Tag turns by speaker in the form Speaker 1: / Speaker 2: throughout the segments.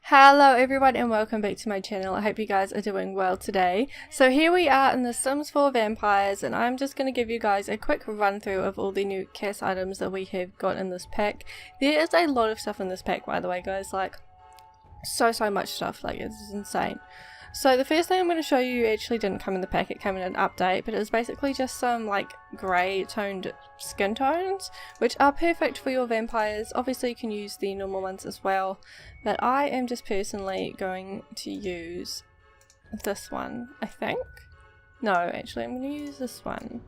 Speaker 1: Hello everyone and welcome back to my channel. I hope you guys are doing well today. So here we are in the Sims 4 Vampires, and I'm just going to give you guys a quick run through of all the new CAS items that we have got in this pack. There is a lot of stuff in this pack, by the way guys, like so much stuff, like it's insane. So the first thing I'm going to show you actually didn't come in the pack, it came in an update, but it was basically just some like grey toned skin tones, which are perfect for your vampires. Obviously you can use the normal ones as well, but I am just personally going to use this one, I think. No, actually I'm going to use this one.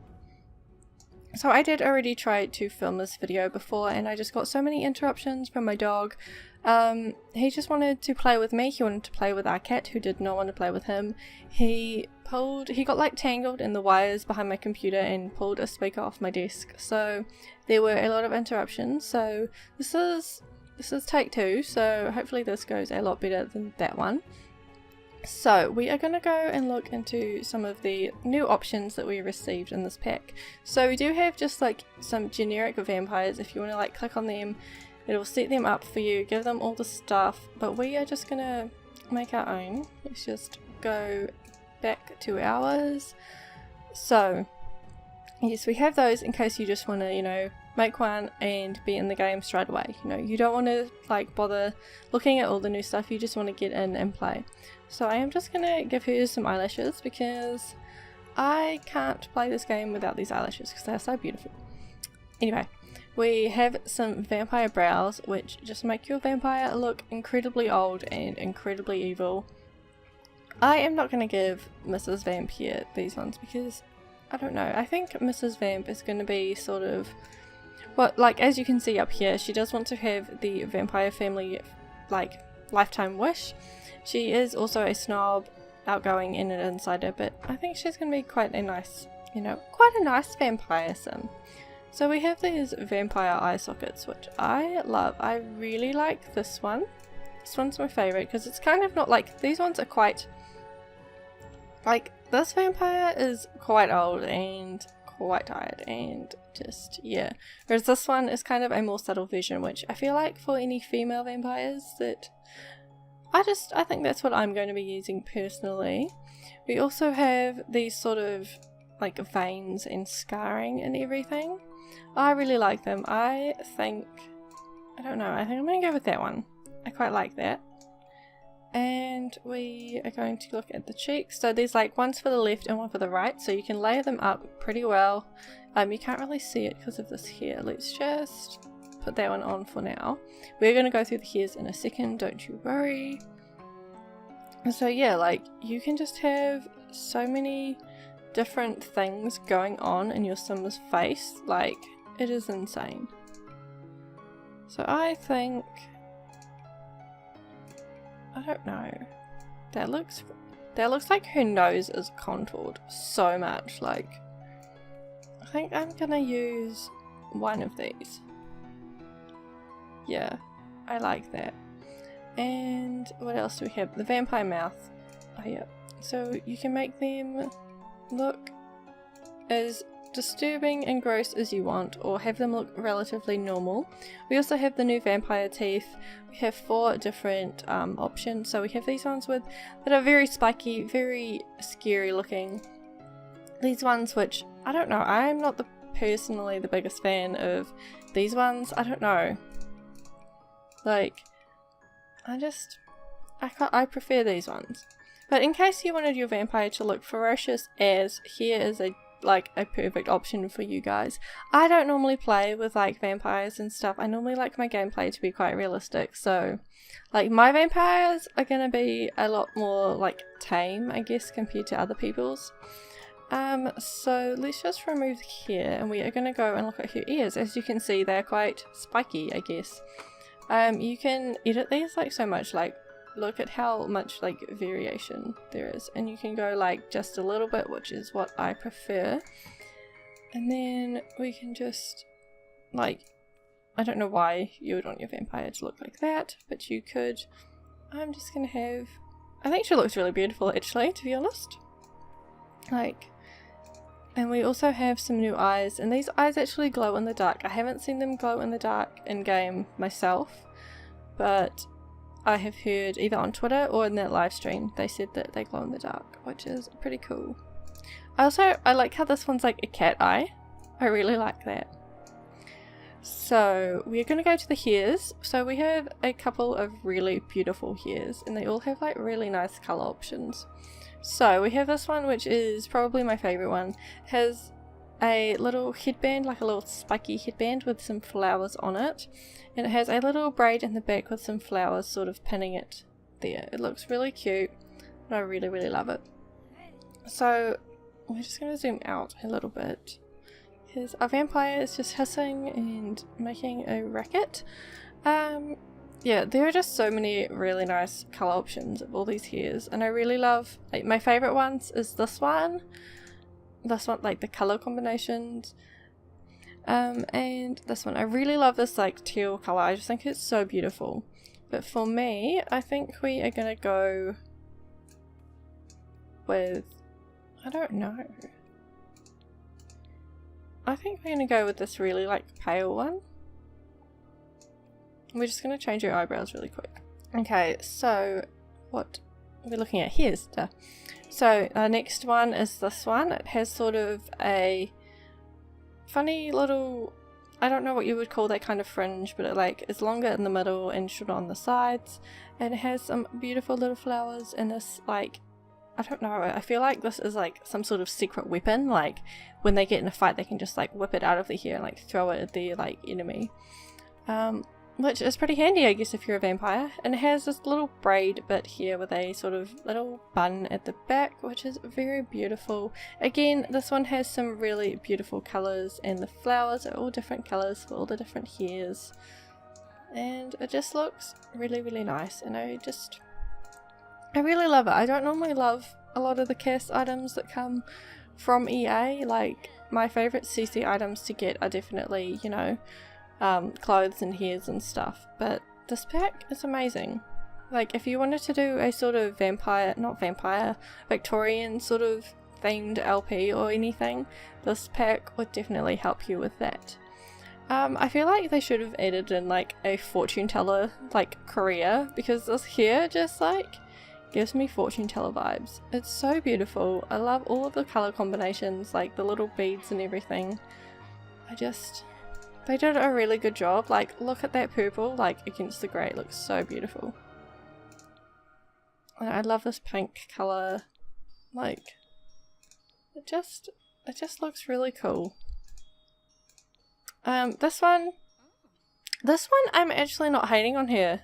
Speaker 1: So I did already try to film this video before and I just got so many interruptions from my dog. He just wanted to play with me, he wanted to play with our cat who did not want to play with him. He got like tangled in the wires behind my computer and pulled a speaker off my desk. So there were a lot of interruptions. So this is take two, so hopefully this goes a lot better than that one. So we are going to go and look into some of the new options that we received in this pack. So we do have just like some generic vampires. If you want to like click on them, it'll set them up for you, give them all the stuff, but we are just going to make our own. Let's just go back to ours. So yes, we have those in case you just want to, you know, make one and be in the game straight away. You know, you don't want to like bother looking at all the new stuff, you just want to get in and play. So I am just going to give her some eyelashes because I can't play this game without these eyelashes because they're so beautiful. Anyway, we have some vampire brows which just make your vampire look incredibly old and incredibly evil. I am not going to give Mrs. Vamp here these ones because I don't know, I think Mrs. Vamp is going to be sort of, well, like as you can see up here, she does want to have the vampire family like lifetime wish. She is also a snob, outgoing and an insider, but I think she's going to be quite a nice, you know, quite a nice vampire sim. So we have these vampire eye sockets which I love. I really like this one. This one's my favourite because it's kind of not like, these ones are quite, like this vampire is quite old and quite tired and just, yeah. Whereas this one is kind of a more subtle version, which I feel like for any female vampires that I think that's what I'm going to be using personally. We also have these sort of like veins and scarring and everything. I really like them. I think I'm going to go with that one. I quite like that. And we are going to look at the cheeks. So there's like one's for the left and one for the right, so you can layer them up pretty well. You can't really see it because of this hair. Let's just put that one on for now. We're going to go through the hairs in a second, don't you worry. So yeah, like you can just have so many different things going on in your Sim's face, like it is insane. So I think, I don't know, that looks like her nose is contoured so much. Like I think I'm gonna use one of these. Yeah, I like that. And what else do we have? The vampire mouth. Oh yeah. So you can make them look as disturbing and gross as you want, or have them look relatively normal. We also have the new vampire teeth. We have 4 different options. So we have these ones that are very spiky, very scary looking. These ones which, I don't know, I'm not personally the biggest fan of these ones. I don't know. Like, I prefer these ones. But in case you wanted your vampire to look ferocious as, here is a perfect option for you guys. I don't normally play with like vampires and stuff. I normally like my gameplay to be quite realistic. So like my vampires are gonna be a lot more like tame, I guess, compared to other people's. So let's just remove the hair and we are gonna go and look at her ears. As you can see, they're quite spiky, I guess. You can edit these like so much, like look at how much like variation there is, and you can go like just a little bit, which is what I prefer. And then we can just like, I don't know why you would want your vampire to look like that, but you could. I'm just gonna have, I think she looks really beautiful actually, to be honest. Like, and we also have some new eyes, and these eyes actually glow in the dark. I haven't seen them glow in the dark in game myself, but I have heard either on Twitter or in that live stream, they said that they glow in the dark, which is pretty cool. I like how this one's like a cat eye. I really like that. So we're going to go to the hairs. So we have a couple of really beautiful hairs and they all have like really nice colour options. So we have this one, which is probably my favourite one. It has a little headband, like a little spiky headband with some flowers on it. And it has a little braid in the back with some flowers sort of pinning it there. It looks really cute and I really, really love it. So we're just going to zoom out a little bit. Because our vampire is just hissing and making a racket. Yeah, there are just so many really nice colour options of all these hairs, and I really love, like, my favourite ones is this one, like the colour combinations, and this one. I really love this like teal colour, I just think it's so beautiful. But for me, I think we are going to go with, I don't know. I think we're going to go with this really like pale one. We're just going to change your eyebrows really quick. Okay, so what we're looking at here is the... So our next one is this one. It has sort of a funny little... I don't know what you would call that kind of fringe, but it like is longer in the middle and shorter on the sides. And it has some beautiful little flowers in this like... I don't know, I feel like this is like some sort of secret weapon, like when they get in a fight they can just like whip it out of their hair and like throw it at their like enemy. Which is pretty handy, I guess, if you're a vampire. And it has this little braid bit here with a sort of little bun at the back, which is very beautiful. Again, this one has some really beautiful colours, and the flowers are all different colours for all the different hairs. And it just looks really, really nice, and I really love it. I don't normally love a lot of the CAS items that come from EA. Like, my favourite CC items to get are definitely, you know, clothes and hairs and stuff, but this pack is amazing. Like, if you wanted to do a sort of Victorian sort of themed LP or anything, this pack would definitely help you with that. I feel like they should have added in like a fortune teller like career, because this hair just like gives me fortune teller vibes. It's so beautiful. I love all of the colour combinations, like the little beads and everything. They did a really good job. Like, look at that purple, like, against the grey. It looks so beautiful. And I love this pink colour. Like, it just looks really cool. This one I'm actually not hating on here.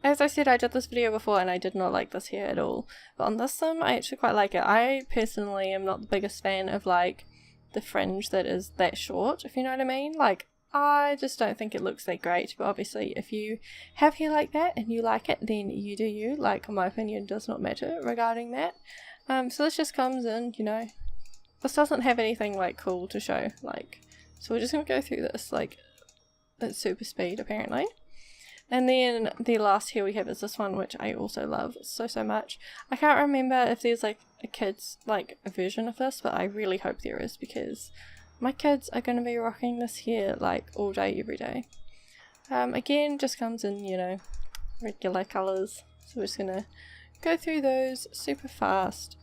Speaker 1: As I said, I did this video before and I did not like this hair at all. But on this one, I actually quite like it. I personally am not the biggest fan of, like, the fringe that is that short, if you know what I mean. Like, I just don't think it looks that great, but obviously if you have hair like that and you like it, then you do you. Like, my opinion does not matter regarding that. So this just comes in, you know, this doesn't have anything like cool to show, like, so we're just gonna go through this like at super speed apparently. And then the last hair we have is this one, which I also love so much. I can't remember if there's like a kid's like a version of this, but I really hope there is, because my kids are going to be rocking this hair like all day every day. Again, just comes in, you know, regular colours, so we're just going to go through those super fast.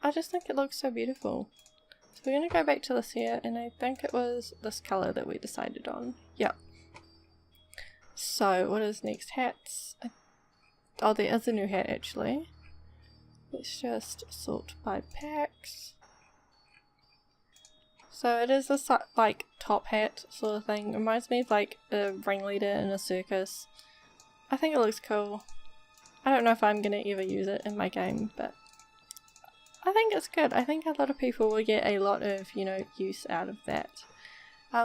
Speaker 1: I just think it looks so beautiful. So we're going to go back to this hair, and I think it was this colour that we decided on. Yep. So, what is next? Hats. Oh, there is a new hat actually. Let's just sort by packs. So it is this like top hat sort of thing. It reminds me of like a ringleader in a circus. I think it looks cool. I don't know if I'm gonna ever use it in my game, but I think it's good. I think a lot of people will get a lot of, you know, use out of that.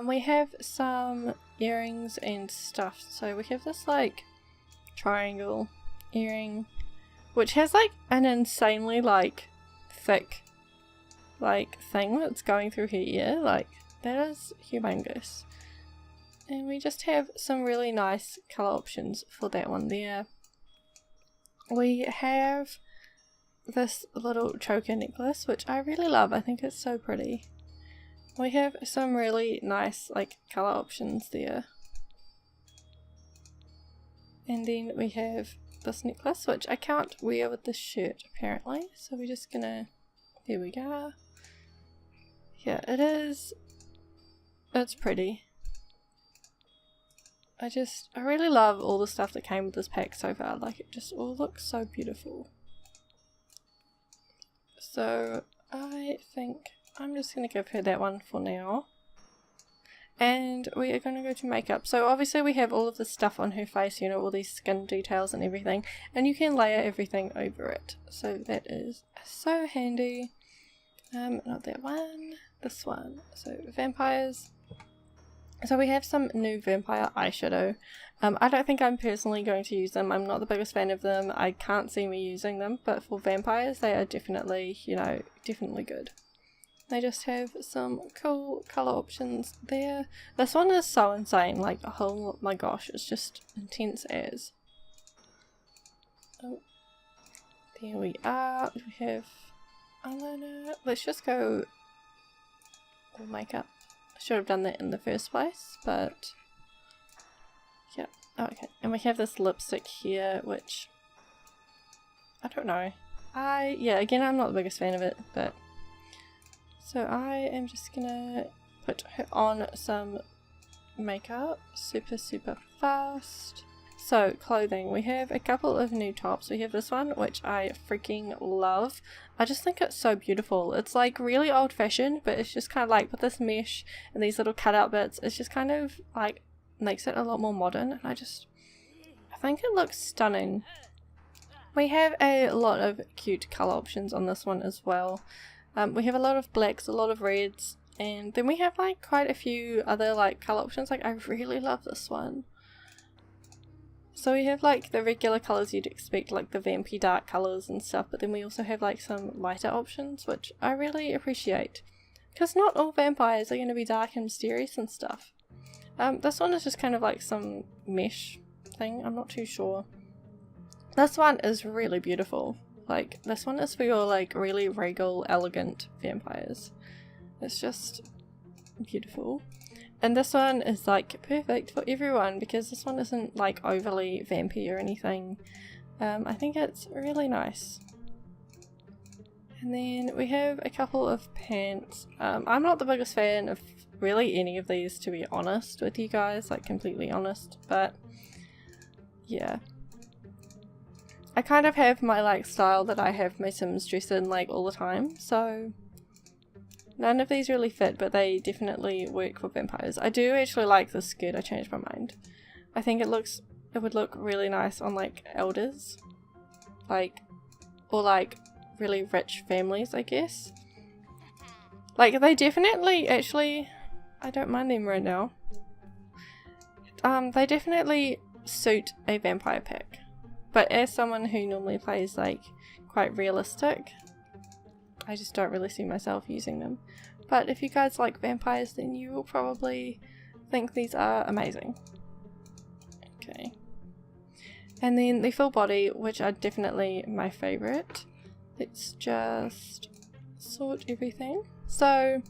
Speaker 1: We have some earrings and stuff. So we have this like triangle earring, which has like an insanely like thick like thing that's going through her ear. Like, that is humongous. And we just have some really nice colour options for that one there. We have this little choker necklace, which I really love. I think it's so pretty. We have some really nice like colour options there. And then we have this necklace, which I can't wear with this shirt apparently, so we're just gonna, there we go. Yeah, it is, it's pretty. I really love all the stuff that came with this pack so far, like it just all looks so beautiful. So I think I'm just gonna give her that one for now. And we are going to go to makeup. So obviously we have all of this stuff on her face, you know, all these skin details and everything, and you can layer everything over it, so that is so handy. Not that one, this one. So vampires. So we have some new vampire eyeshadow. I don't think I'm personally going to use them. I'm not the biggest fan of them. I can't see me using them, but for vampires they are definitely, you know, definitely good. They just have some cool colour options there. This one is so insane, like, oh my gosh, it's just intense as. Oh, there we are. We have eyeliner. Let's just go all makeup. I should have done that in the first place, but yeah. Oh, okay, and we have this lipstick here, which I don't know. Yeah, again, I'm not the biggest fan of it, but so I am just gonna put her on some makeup super fast. So clothing, we have a couple of new tops. We have this one, which I freaking love. I just think it's so beautiful. It's like really old fashioned, but it's just kind of like with this mesh and these little cutout bits, it's just kind of like makes it a lot more modern, and I think it looks stunning. We have a lot of cute colour options on this one as well. We have a lot of blacks, a lot of reds, and then we have like quite a few other like colour options. Like I really love this one. So we have like the regular colours you'd expect, like the vampy dark colours and stuff, but then we also have like some lighter options, which I really appreciate. Because not all vampires are going to be dark and mysterious and stuff. This one is just kind of like some mesh thing, I'm not too sure. This one is really beautiful. Like, this one is for your, like, really regal, elegant vampires. It's just beautiful. And this one is, like, perfect for everyone because this one isn't, like, overly vampy or anything. I think it's really nice. And then we have a couple of pants. I'm not the biggest fan of really any of these, to be honest with you guys, like, completely honest, but yeah. I kind of have my like style that I have my Sims dress in like all the time, so none of these really fit, but they definitely work for vampires. I do actually like this skirt. I changed my mind. I think it would look really nice on like elders, like, or like really rich families, I guess. Like they definitely, actually, I don't mind them right now. They definitely suit a vampire pack. But as someone who normally plays like quite realistic, I just don't really see myself using them. But if you guys like vampires, then you will probably think these are amazing. Okay. And then the full body, which are definitely my favourite. Let's just sort everything. So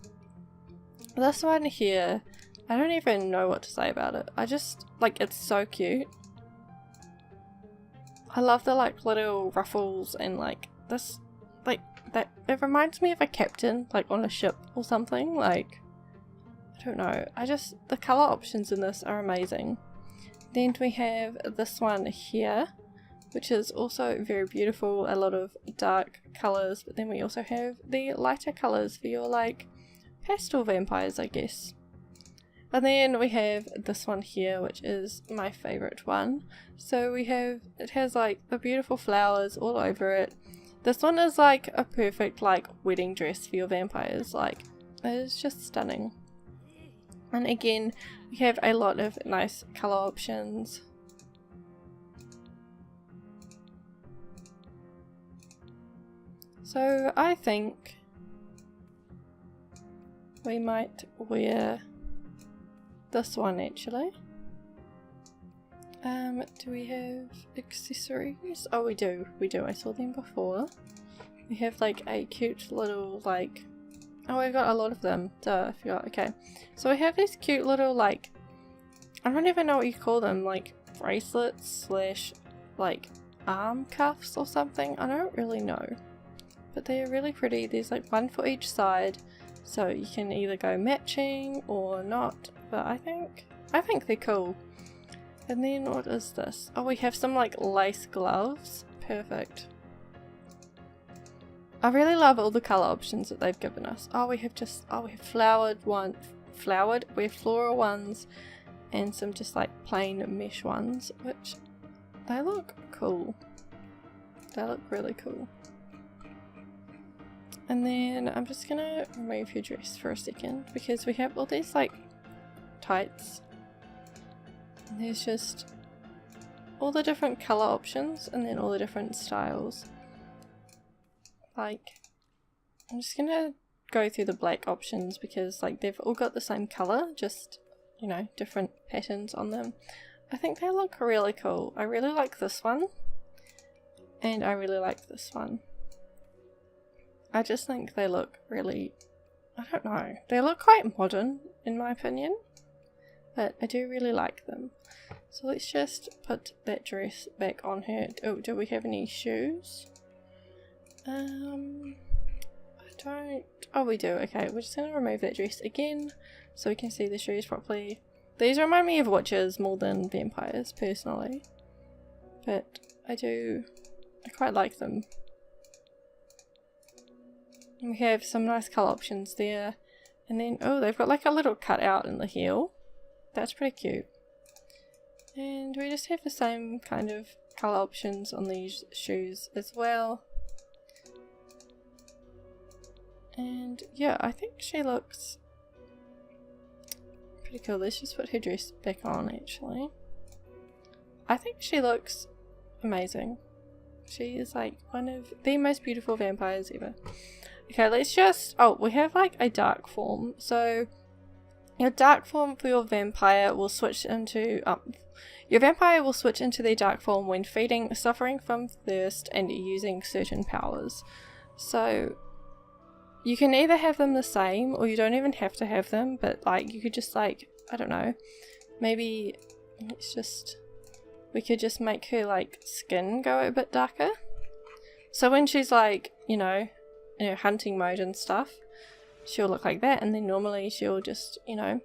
Speaker 1: this one here, I don't even know what to say about it. I just, like, it's so cute. I love the like little ruffles and like this, like that, it reminds me of a captain like on a ship or something. Like, I don't know, the colour options in this are amazing. Then we have this one here, which is also very beautiful, a lot of dark colours, but then we also have the lighter colours for your like pastel vampires, I guess. And then we have this one here, which is my favourite one. So it has like the beautiful flowers all over it. This one is like a perfect like wedding dress for your vampires. Like, it is just stunning. And again, we have a lot of nice colour options. So I think we might wear this one actually. Do we have accessories? Oh, we do. I saw them before. We have like a cute little like, oh, we've got a lot of them. Duh, I forgot. Okay, so we have these cute little like, I don't even know what you call them, like bracelets slash like arm cuffs or something. I don't really know, but they're really pretty. There's like one for each side, so you can either go matching or not, but I think they're cool. And then what is this? Oh, we have some like lace gloves. Perfect. I really love all the colour options that they've given us. Oh, we have floral ones and some just like plain mesh ones, which they look cool. They look really cool. And then I'm just gonna remove your dress for a second because we have all these like tights. And there's just all the different colour options and then all the different styles. Like, I'm just gonna go through the black options because like they've all got the same colour, just, you know, different patterns on them. I think they look really cool. I really like this one and I really like this one. I just think they look really, I don't know, they look quite modern in my opinion, but I do really like them. So let's just put that dress back on her. Oh, do we have any shoes? Oh, we do. Okay, we're just going to remove that dress again so we can see the shoes properly. These remind me of witches more than vampires, personally. But I quite like them. And we have some nice colour options there. And then, oh, they've got like a little cutout in the heel. That's pretty cute. And we just have the same kind of colour options on these shoes as well. And yeah, I think she looks pretty cool. Let's just put her dress back on actually. I think she looks amazing. She is like one of the most beautiful vampires ever. Okay, let's just, oh, we have like a dark form. So your dark form for your vampire will switch into, your vampire will switch into their dark form when feeding, suffering from thirst, and using certain powers. So you can either have them the same, or you don't even have to have them, but like you could just like, I don't know, maybe we could just make her like skin go a bit darker. So when she's like, you know, in her hunting mode and stuff, she'll look like that, and then normally she'll just, you know,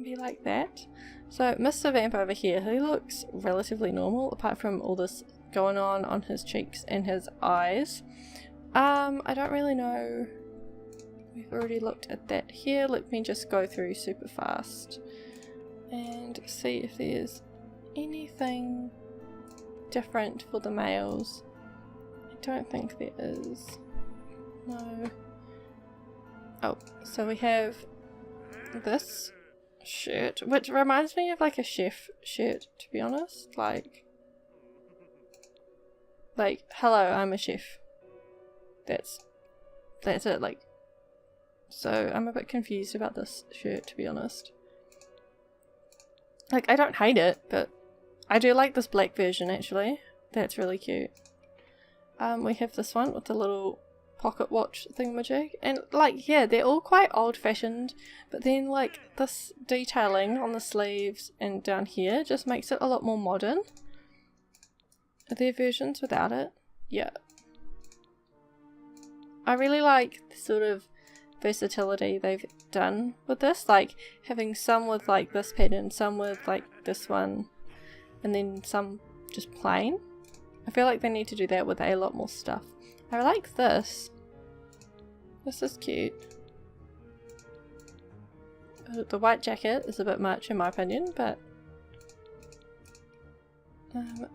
Speaker 1: be like that. So Mr. Vamp over here, he looks relatively normal apart from all this going on his cheeks and his eyes. I don't really know. We've already looked at that here. Let me just go through super fast and see if there's anything different for the males. I don't think there is. No. Oh, so we have this shirt, which reminds me of like a chef shirt, to be honest. Like hello, I'm a chef. That's it, like. So I'm a bit confused about this shirt, to be honest. Like, I don't hate it, but I do like this black version actually. That's really cute. We have this one with the little pocket watch thingamajig, and like, yeah, they're all quite old-fashioned, but then like this detailing on the sleeves and down here just makes it a lot more modern. Are there versions without it? Yeah. I really like the sort of versatility they've done with this, like having some with like this pattern, some with like this one, and then some just plain. I feel like they need to do that with a lot more stuff. I like this. This is cute. The white jacket is a bit much in my opinion, but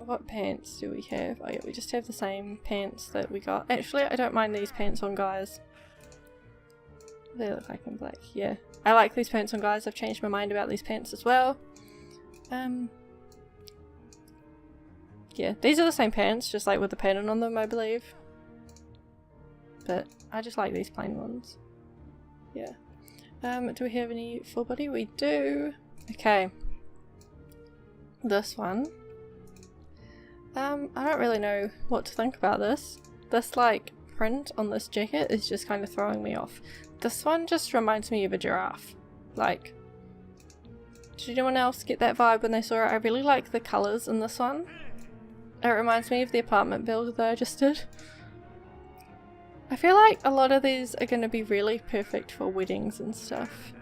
Speaker 1: what pants do we have? Oh yeah, we just have the same pants that we got. Actually, I don't mind these pants on guys. They look like in black. Yeah, I like these pants on guys. I've changed my mind about these pants as well. Yeah, these are the same pants, just like with the pattern on them, I believe. But I just like these plain ones. Yeah. Do we have any full body? We do. Okay. This one. I don't really know what to think about this. This like print on this jacket is just kind of throwing me off. This one just reminds me of a giraffe. Like, Did anyone else get that vibe when they saw it? I really like the colours in this one. It reminds me of the apartment build that I just did. I feel like a lot of these are going to be really perfect for weddings and stuff.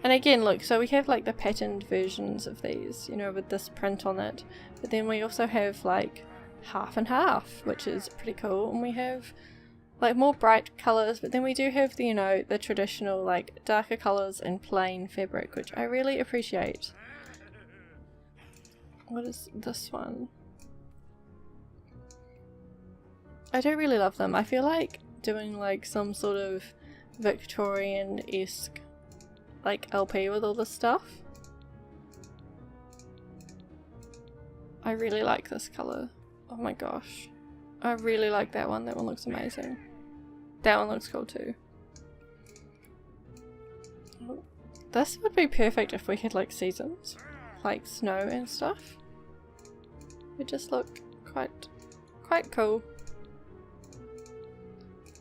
Speaker 1: And again, look, so we have like the patterned versions of these, you know, with this print on it. But then we also have like half and half, which is pretty cool. And we have like more bright colours, but then we do have the, you know, the traditional like darker colours and plain fabric, which I really appreciate. What is this one? I do really love them. I feel like doing like some sort of Victorian-esque like LP with all this stuff. I really like this colour. Oh my gosh. I really like that one. That one looks amazing. That one looks cool too. This would be perfect if we had like seasons. Like snow and stuff. It would just look quite cool.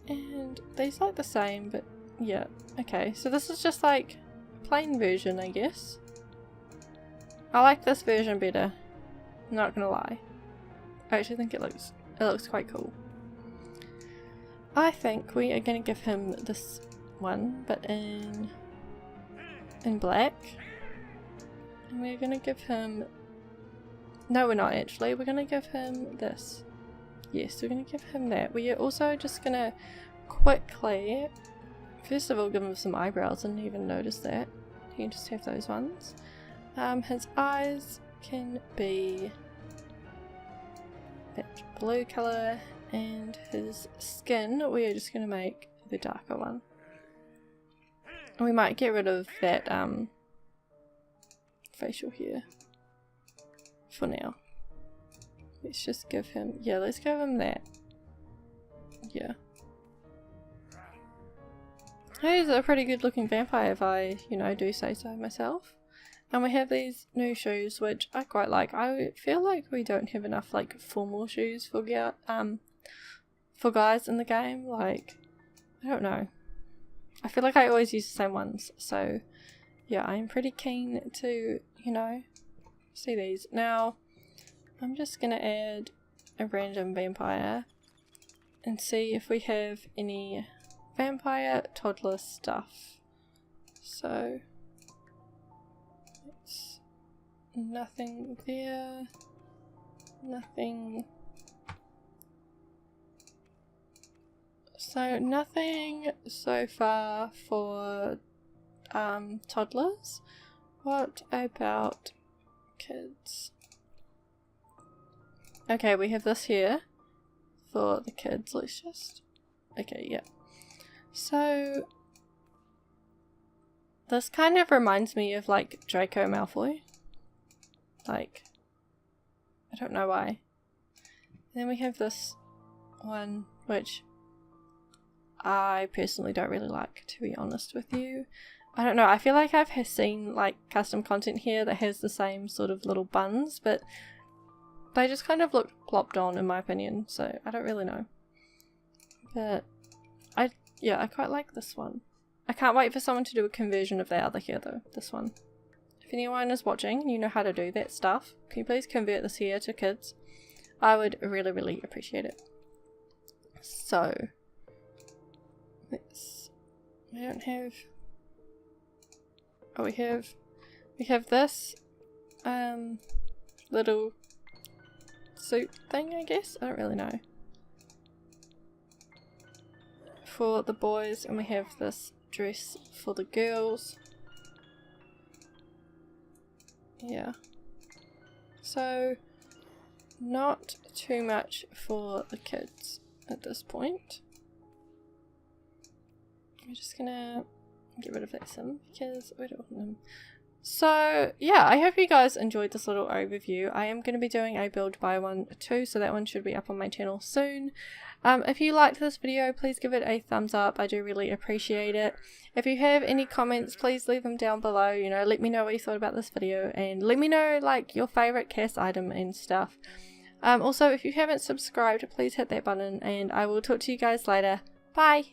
Speaker 1: And these look the same, but yeah. Okay, so this is just like a plain version, I guess. I like this version better. I'm not gonna lie. I actually think it looks quite cool. I think we are gonna give him this one, but in black. And we're gonna give him... No, we're not actually. We're gonna give him this. Yes, we're going to give him that. We are also just going to quickly, first of all, give him some eyebrows. I didn't even notice that. He can just have those ones. His eyes can be that blue colour, and his skin we are just going to make the darker one. And we might get rid of that facial hair for now. Let's just give him, yeah, let's give him that. Yeah. He's a pretty good looking vampire if I, you know, do say so myself. And we have these new shoes, which I quite like. I feel like we don't have enough like formal shoes for guys in the game. Like, I don't know. I feel like I always use the same ones. So yeah, I'm pretty keen to, you know, see these. Now, I'm just gonna add a random vampire and see if we have any vampire toddler stuff. So it's nothing there, nothing. So nothing so far for toddlers. What about kids? Okay, we have this here for the kids. Let's just... Okay, yeah. So this kind of reminds me of like Draco Malfoy. Like, I don't know why. And then we have this one, which I personally don't really like, to be honest with you. I don't know, I feel like I've seen like custom content here that has the same sort of little buns, but they just kind of look plopped on in my opinion, so I don't really know. But I quite like this one. I can't wait for someone to do a conversion of the other hair though, this one. If anyone is watching and you know how to do that stuff, can you please convert this hair to kids? I would really, really appreciate it. So, we don't have... Oh, we have this little suit thing, I guess? I don't really know. For the boys, and we have this dress for the girls. Yeah. So, not too much for the kids at this point. We're just gonna get rid of that sim because we don't want them. So yeah, I hope you guys enjoyed this little overview. I am going to be doing a build buy one too, so that one should be up on my channel soon. If you liked this video, please give it a thumbs up. I do really appreciate it. If you have any comments, please leave them down below. You know, let me know what you thought about this video, and let me know like your favorite CAS item and stuff. Also, if you haven't subscribed, please hit that button, and I will talk to you guys later. Bye!